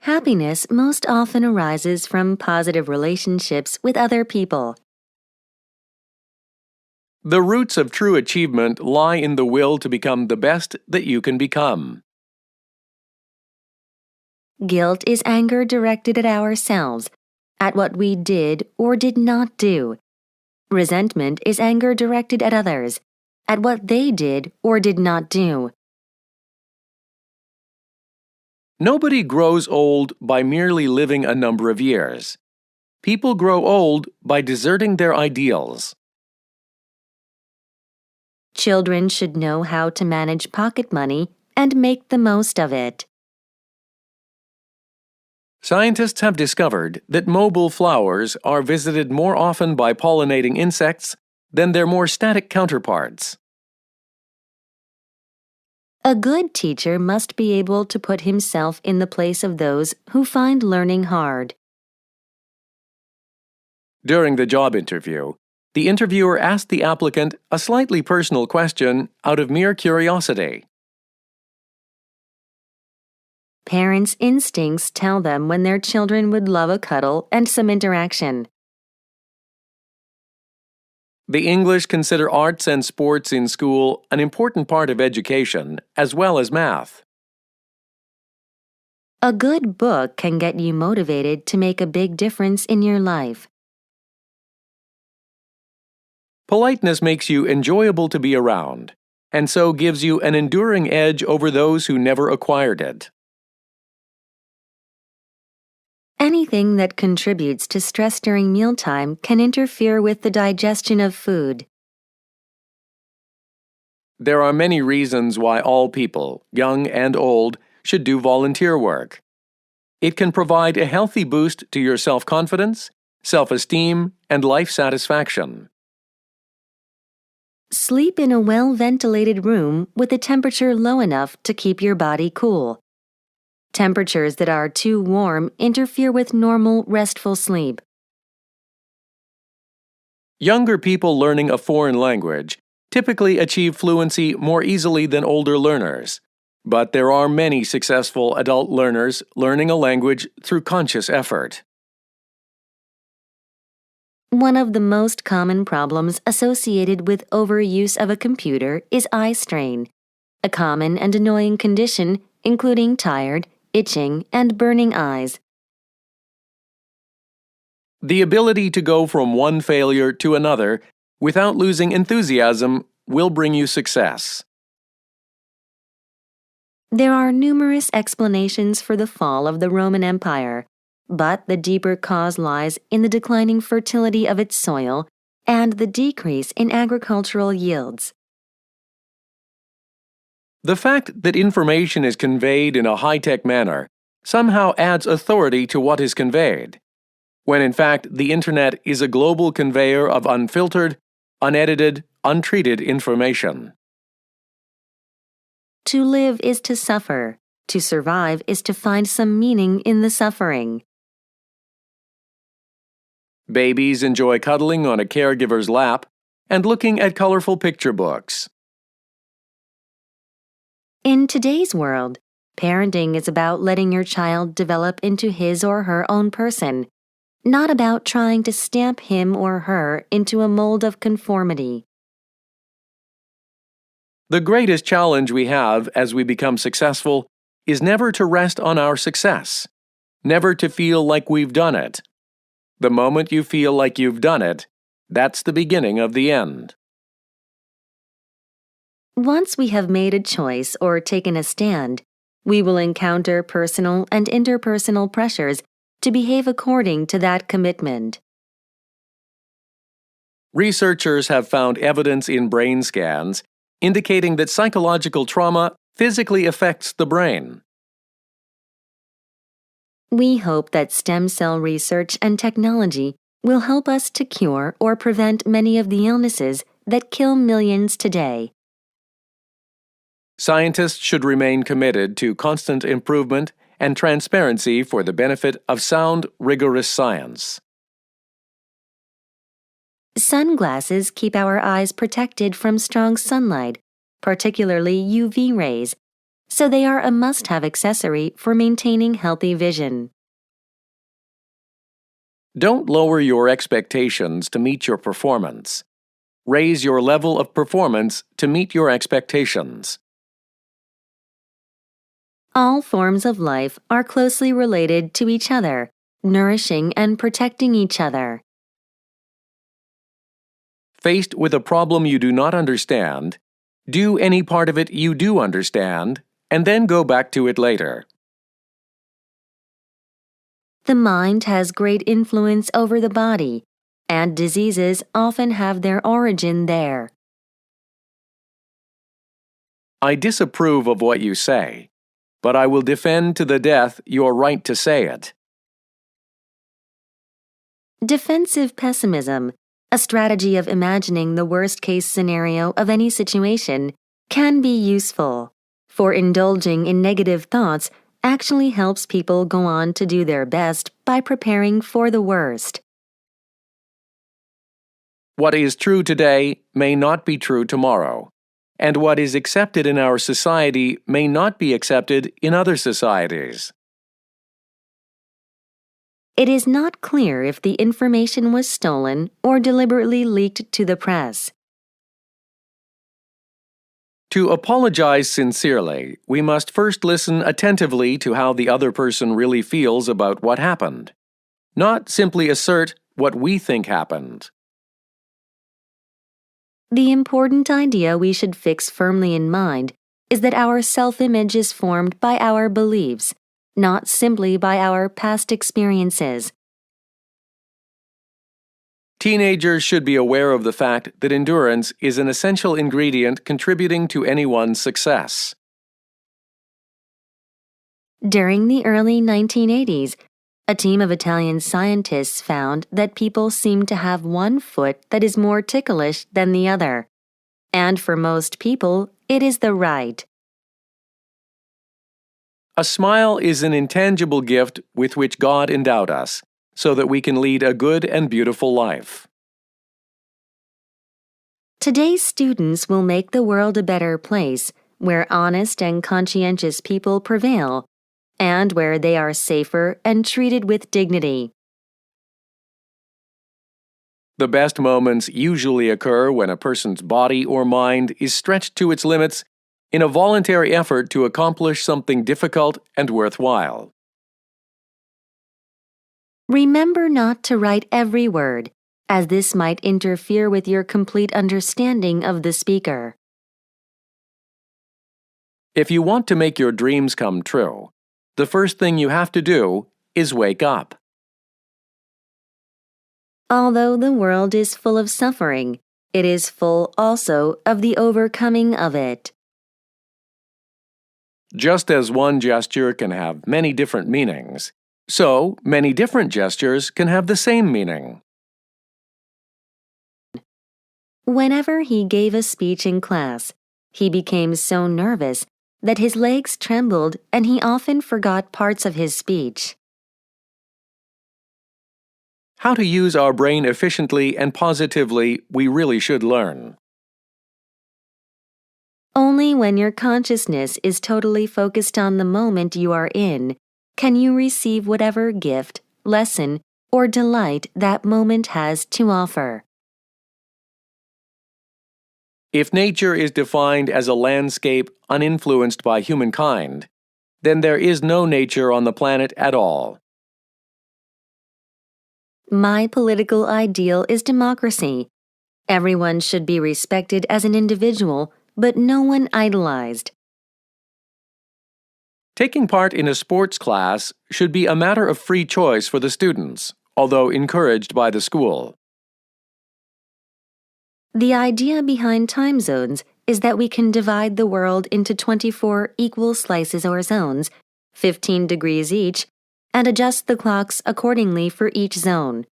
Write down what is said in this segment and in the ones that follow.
Happiness most often arises from positive relationships with other people. The roots of true achievement lie in the will to become the best that you can become. Guilt is anger directed at ourselves, at what we did or did not do. Resentment is anger directed at others, at what they did or did not do. Nobody grows old by merely living a number of years. People grow old by deserting their ideals. Children should know how to manage pocket money and make the most of it. Scientists have discovered that mobile flowers are visited more often by pollinating insects than their more static counterparts. A good teacher must be able to put himself in the place of those who find learning hard. During the job interview, the interviewer asked the applicant a slightly personal question out of mere curiosity. Parents' instincts tell them when their children would love a cuddle and some interaction. The English consider arts and sports in school an important part of education, as well as math. A good book can get you motivated to make a big difference in your life. Politeness makes you enjoyable to be around, and so gives you an enduring edge over those who never acquired it. Anything that contributes to stress during mealtime can interfere with the digestion of food. There are many reasons why all people, young and old, should do volunteer work. It can provide a healthy boost to your self-confidence, self-esteem, and life satisfaction. Sleep in a well-ventilated room with a temperature low enough to keep your body cool. Temperatures that are too warm interfere with normal, restful sleep. Younger people learning a foreign language typically achieve fluency more easily than older learners, but there are many successful adult learners learning a language through conscious effort. One of the most common problems associated with overuse of a computer is eye strain, a common and annoying condition including tired, itching, and burning eyes. The ability to go from one failure to another without losing enthusiasm will bring you success. There are numerous explanations for the fall of the Roman Empire, but the deeper cause lies in the declining fertility of its soil and the decrease in agricultural yields. The fact that information is conveyed in a high-tech manner somehow adds authority to what is conveyed, when in fact the Internet is a global conveyor of unfiltered, unedited, untreated information. To live is to suffer. To survive is to find some meaning in the suffering. Babies enjoy cuddling on a caregiver's lap and looking at colorful picture books. In today's world, parenting is about letting your child develop into his or her own person, not about trying to stamp him or her into a mold of conformity. The greatest challenge we have as we become successful is never to rest on our success, never to feel like we've done it. The moment you feel like you've done it, that's the beginning of the end. Once we have made a choice or taken a stand, we will encounter personal and interpersonal pressures to behave according to that commitment. Researchers have found evidence in brain scans indicating that psychological trauma physically affects the brain. We hope that stem cell research and technology will help us to cure or prevent many of the illnesses that kill millions today. Scientists should remain committed to constant improvement and transparency for the benefit of sound, rigorous science. Sunglasses keep our eyes protected from strong sunlight, particularly UV rays, so they are a must-have accessory for maintaining healthy vision. Don't lower your expectations to meet your performance. Raise your level of performance to meet your expectations. All forms of life are closely related to each other, nourishing and protecting each other. Faced with a problem you do not understand, do any part of it you do understand, and then go back to it later. The mind has great influence over the body, and diseases often have their origin there. I disapprove of what you say, but I will defend to the death your right to say it. Defensive pessimism, a strategy of imagining the worst-case scenario of any situation, can be useful, for indulging in negative thoughts actually helps people go on to do their best by preparing for the worst. What is true today may not be true tomorrow, and what is accepted in our society may not be accepted in other societies. It is not clear if the information was stolen or deliberately leaked to the press. To apologize sincerely, we must first listen attentively to how the other person really feels about what happened, not simply assert what we think happened. The important idea we should fix firmly in mind is that our self-image is formed by our beliefs, not simply by our past experiences. Teenagers should be aware of the fact that endurance is an essential ingredient contributing to anyone's success. During the early 1980s, a team of Italian scientists found that people seem to have one foot that is more ticklish than the other, and for most people, it is the right. A smile is an intangible gift with which God endowed us, so that we can lead a good and beautiful life. Today's students will make the world a better place, where honest and conscientious people prevail, and where they are safer and treated with dignity. The best moments usually occur when a person's body or mind is stretched to its limits in a voluntary effort to accomplish something difficult and worthwhile. Remember not to write every word, as this might interfere with your complete understanding of the speaker. If you want to make your dreams come true, the first thing you have to do is wake up. Although the world is full of suffering, it is full also of the overcoming of it. Just as one gesture can have many different meanings, so many different gestures can have the same meaning. Whenever he gave a speech in class, he became so nervous that his legs trembled and he often forgot parts of his speech. How to use our brain efficiently and positively we really should learn. Only when your consciousness is totally focused on the moment you are in can you receive whatever gift, lesson, or delight that moment has to offer. If nature is defined as a landscape uninfluenced by humankind, then there is no nature on the planet at all. My political ideal is democracy. Everyone should be respected as an individual, but no one idolized. Taking part in a sports class should be a matter of free choice for the students, although encouraged by the school. The idea behind time zones is that we can divide the world into 24 equal slices or zones, 15 degrees each, and adjust the clocks accordingly for each zone.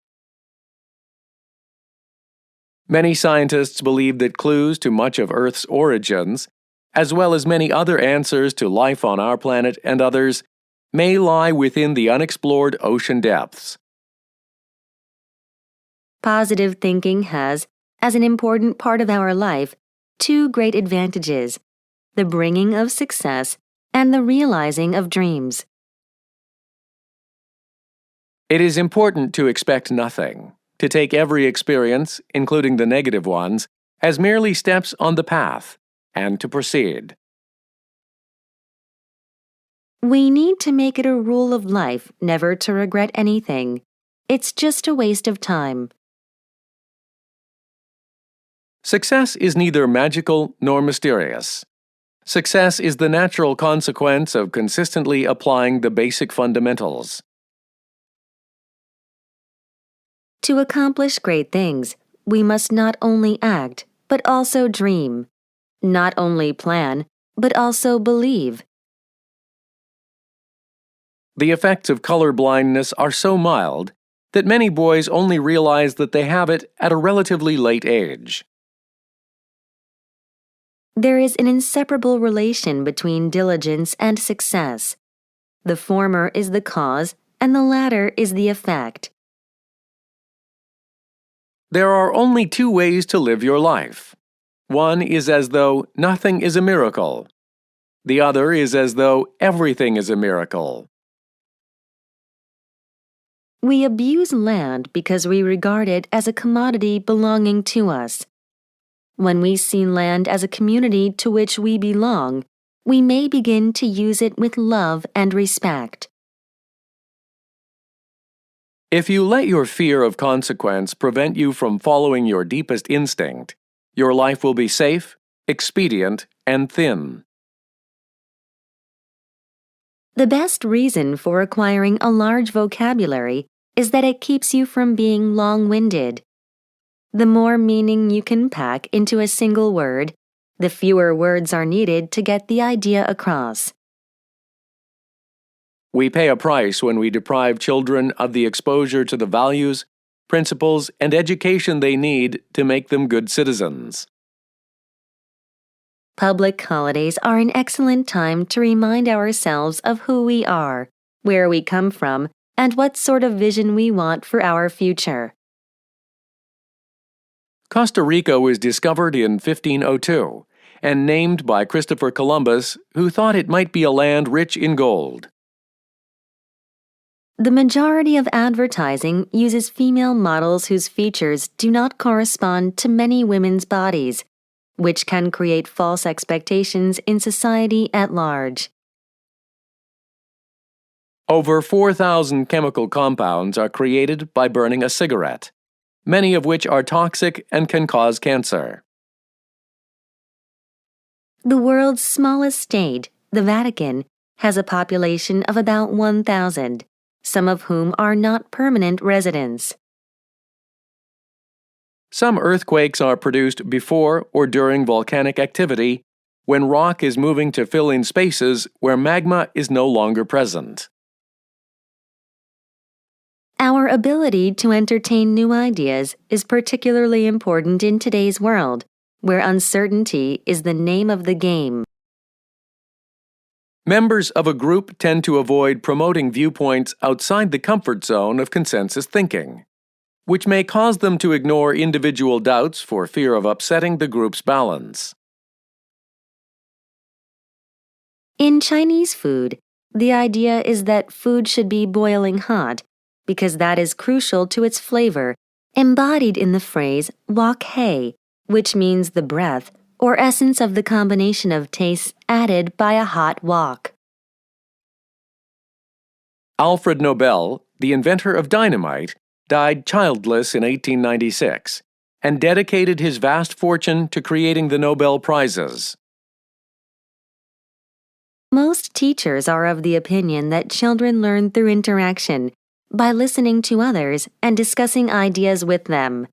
Many scientists believe that clues to much of Earth's origins, as well as many other answers to life on our planet and others, may lie within the unexplored ocean depths. Positive thinking has, as an important part of our life, two great advantages: the bringing of success and the realizing of dreams. It is important to expect nothing, to take every experience, including the negative ones, as merely steps on the path, and to proceed. We need to make it a rule of life never to regret anything. It's just a waste of time. Success is neither magical nor mysterious. Success is the natural consequence of consistently applying the basic fundamentals. To accomplish great things, we must not only act, but also dream. Not only plan, but also believe. The effects of color blindness are so mild that many boys only realize that they have it at a relatively late age. There is an inseparable relation between diligence and success. The former is the cause, and the latter is the effect. There are only two ways to live your life. One is as though nothing is a miracle. The other is as though everything is a miracle. We abuse land because we regard it as a commodity belonging to us. When we see land as a community to which we belong, we may begin to use it with love and respect. If you let your fear of consequence prevent you from following your deepest instinct, your life will be safe, expedient, and thin. The best reason for acquiring a large vocabulary is that it keeps you from being long-winded. The more meaning you can pack into a single word, the fewer words are needed to get the idea across. We pay a price when we deprive children of the exposure to the values, principles, and education they need to make them good citizens. Public holidays are an excellent time to remind ourselves of who we are, where we come from, and what sort of vision we want for our future. Costa Rica was discovered in 1502 and named by Christopher Columbus, who thought it might be a land rich in gold. The majority of advertising uses female models whose features do not correspond to many women's bodies, which can create false expectations in society at large. Over 4,000 chemical compounds are created by burning a cigarette, many of which are toxic and can cause cancer. The world's smallest state, the Vatican, has a population of about 1,000, some of whom are not permanent residents. Some earthquakes are produced before or during volcanic activity, when rock is moving to fill in spaces where magma is no longer present. Our ability to entertain new ideas is particularly important in today's world, where uncertainty is the name of the game. Members of a group tend to avoid promoting viewpoints outside the comfort zone of consensus thinking, which may cause them to ignore individual doubts for fear of upsetting the group's balance. In Chinese food, the idea is that food should be boiling hot, because that is crucial to its flavor, embodied in the phrase wok hei, which means the breath or essence of the combination of tastes added by a hot wok. Alfred Nobel, the inventor of dynamite, died childless in 1896 and dedicated his vast fortune to creating the Nobel Prizes. Most teachers are of the opinion that children learn through interaction, by listening to others and discussing ideas with them.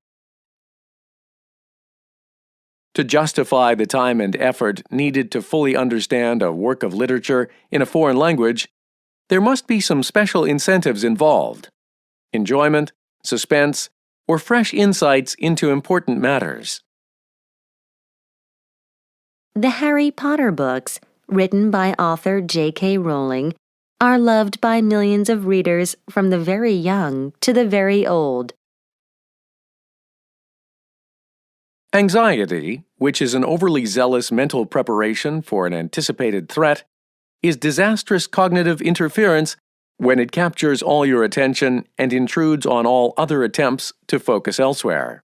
To justify the time and effort needed to fully understand a work of literature in a foreign language, there must be some special incentives involved: enjoyment, suspense, or fresh insights into important matters. The Harry Potter books, written by author J.K. Rowling, are loved by millions of readers from the very young to the very old. Anxiety, which is an overly zealous mental preparation for an anticipated threat, is disastrous cognitive interference when it captures all your attention and intrudes on all other attempts to focus elsewhere.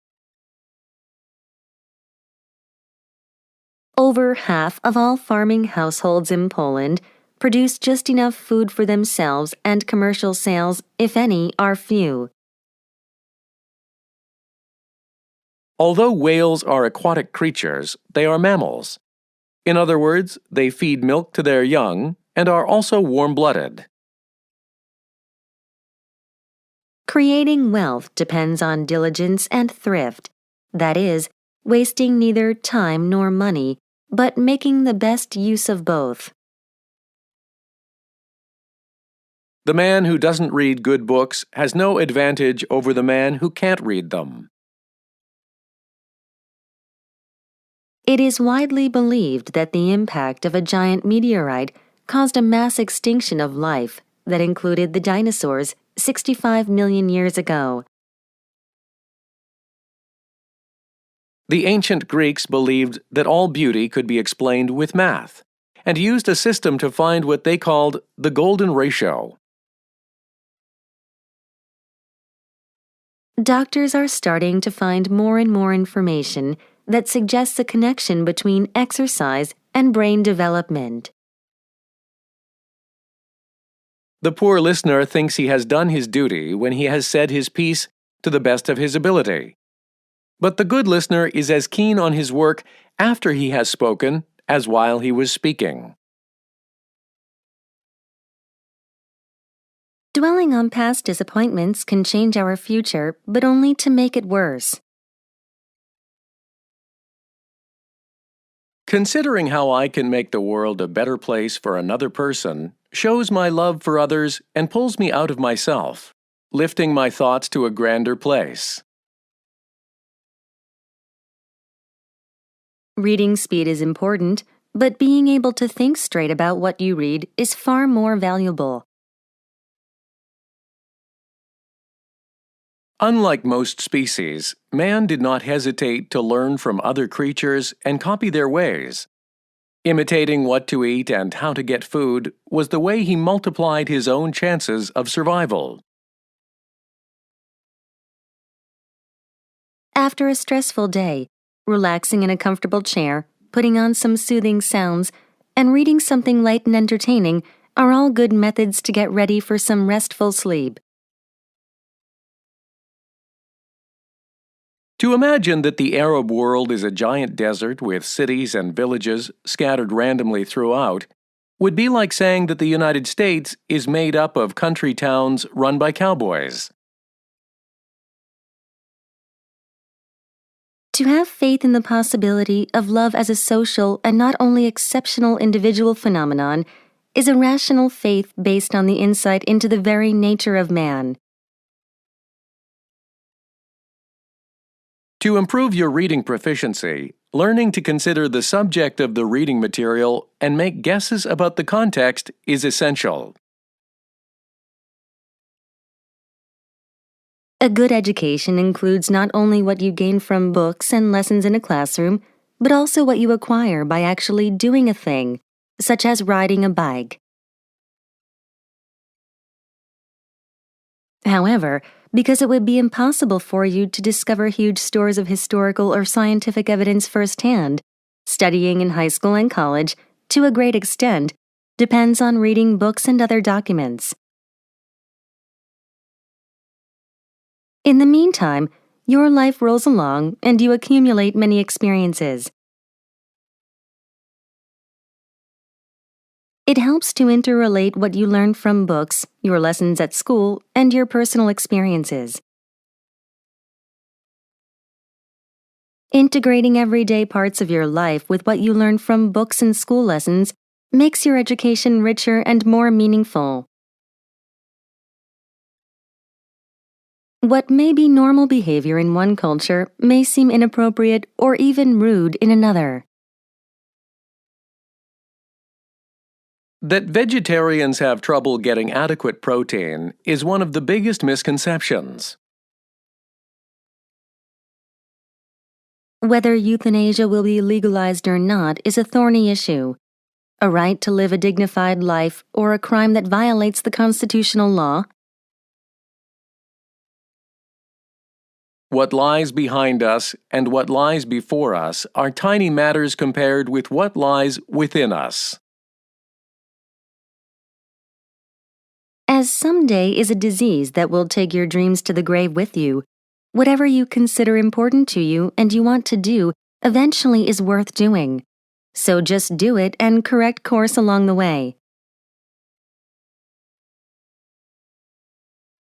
Over half of all farming households in Poland produce just enough food for themselves, and commercial sales, if any, are few. Although whales are aquatic creatures, they are mammals. In other words, they feed milk to their young and are also warm-blooded. Creating wealth depends on diligence and thrift, that is, wasting neither time nor money, but making the best use of both. The man who doesn't read good books has no advantage over the man who can't read them. It is widely believed that the impact of a giant meteorite caused a mass extinction of life that included the dinosaurs 65 million years ago. The ancient Greeks believed that all beauty could be explained with math, and used a system to find what they called the golden ratio. Doctors are starting to find more and more information that suggests a connection between exercise and brain development. The poor listener thinks he has done his duty when he has said his piece to the best of his ability. But the good listener is as keen on his work after he has spoken as while he was speaking. Dwelling on past disappointments can change our future, but only to make it worse. Considering how I can make the world a better place for another person shows my love for others and pulls me out of myself, lifting my thoughts to a grander place. Reading speed is important, but being able to think straight about what you read is far more valuable. Unlike most species, man did not hesitate to learn from other creatures and copy their ways. Imitating what to eat and how to get food was the way he multiplied his own chances of survival. After a stressful day, relaxing in a comfortable chair, putting on some soothing sounds, and reading something light and entertaining are all good methods to get ready for some restful sleep. To imagine that the Arab world is a giant desert with cities and villages scattered randomly throughout would be like saying that the United States is made up of country towns run by cowboys. To have faith in the possibility of love as a social and not only exceptional individual phenomenon is a rational faith based on the insight into the very nature of man. To improve your reading proficiency, learning to consider the subject of the reading material and make guesses about the context is essential. A good education includes not only what you gain from books and lessons in a classroom, but also what you acquire by actually doing a thing, such as riding a bike. However, because it would be impossible for you to discover huge stores of historical or scientific evidence firsthand, studying in high school and college, to a great extent, depends on reading books and other documents. In the meantime, your life rolls along and you accumulate many experiences. It helps to interrelate what you learned from books, your lessons at school, and your personal experiences. Integrating everyday parts of your life with what you learned from books and school lessons makes your education richer and more meaningful. What may be normal behavior in one culture may seem inappropriate or even rude in another. That vegetarians have trouble getting adequate protein is one of the biggest misconceptions. Whether euthanasia will be legalized or not is a thorny issue. a right to live a dignified life, or a crime that violates the constitutional law? What lies behind us and what lies before us are tiny matters compared with what lies within us. As someday is a disease that will take your dreams to the grave with you, whatever you consider important to you and you want to do eventually is worth doing. So just do it and correct course along the way.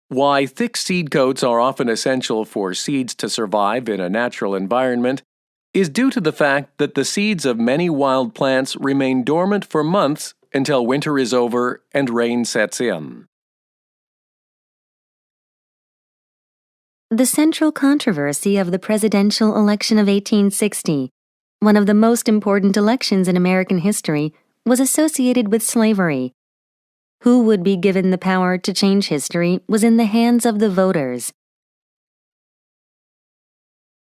Why thick seed coats are often essential for seeds to survive in a natural environment is due to the fact that the seeds of many wild plants remain dormant for months until winter is over and rain sets in. The central controversy of the presidential election of 1860, one of the most important elections in American history, was associated with slavery. Who would be given the power to change history was in the hands of the voters.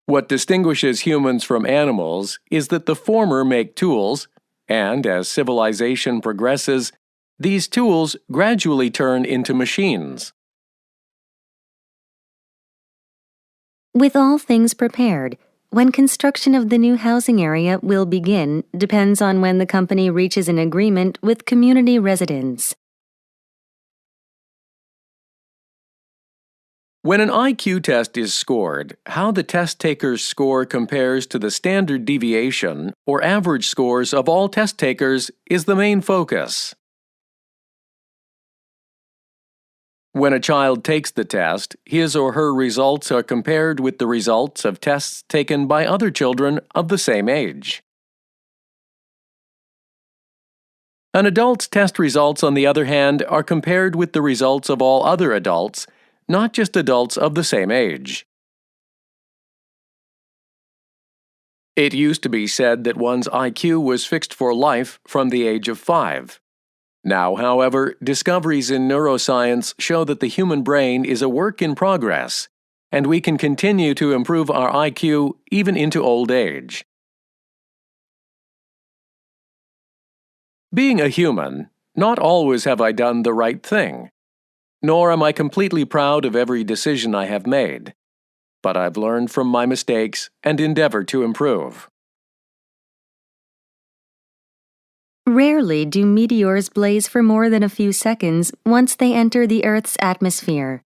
What distinguishes humans from animals is that the former make tools, and as civilization progresses, these tools gradually turn into machines. With all things prepared, when construction of the new housing area will begin depends on when the company reaches an agreement with community residents. When an IQ test is scored, how the test taker's score compares to the standard deviation or average scores of all test takers is the main focus. When a child takes the test, his or her results are compared with the results of tests taken by other children of the same age. An adult's test results, on the other hand, are compared with the results of all other adults, not just adults of the same age. It used to be said that one's IQ was fixed for life from the age of 5. Now, however, discoveries in neuroscience show that the human brain is a work in progress, and we can continue to improve our IQ even into old age. Being a human, not always have I done the right thing, nor am I completely proud of every decision I have made, but I've learned from my mistakes and endeavored to improve. Rarely do meteors blaze for more than a few seconds once they enter the Earth's atmosphere.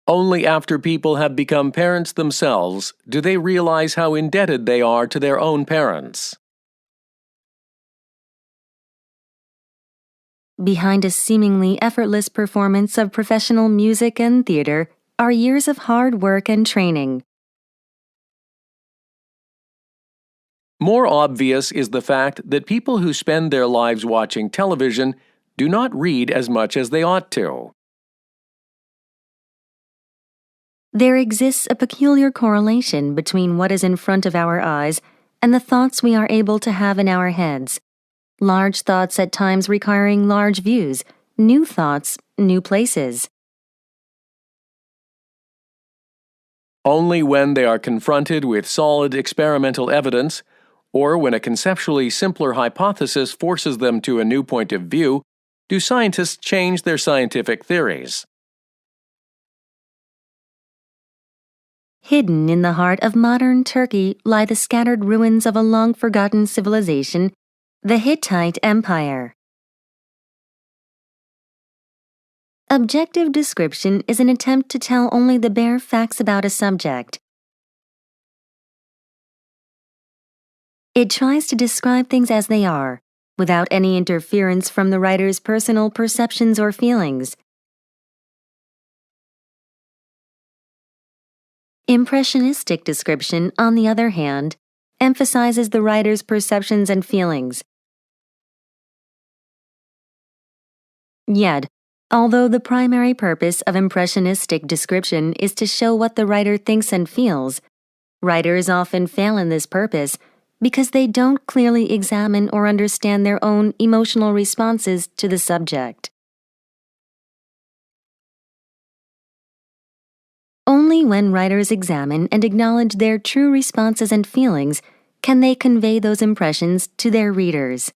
Only after people have become parents themselves do they realize how indebted they are to their own parents. Behind a seemingly effortless performance of professional music and theater are years of hard work and training. More obvious is the fact that people who spend their lives watching television do not read as much as they ought to. There exists a peculiar correlation between what is in front of our eyes and the thoughts we are able to have in our heads. Large thoughts at times requiring large views, new thoughts, new places. Only when they are confronted with solid experimental evidence, or when a conceptually simpler hypothesis forces them to a new point of view, do scientists change their scientific theories. Hidden in the heart of modern Turkey lie the scattered ruins of a long-forgotten civilization, the Hittite Empire. Objective description is an attempt to tell only the bare facts about a subject. It tries to describe things as they are, without any interference from the writer's personal perceptions or feelings. Impressionistic description, on the other hand, emphasizes the writer's perceptions and feelings. Yet, although the primary purpose of impressionistic description is to show what the writer thinks and feels, writers often fail in this purpose because they don't clearly examine or understand their own emotional responses to the subject. Only when writers examine and acknowledge their true responses and feelings can they convey those impressions to their readers?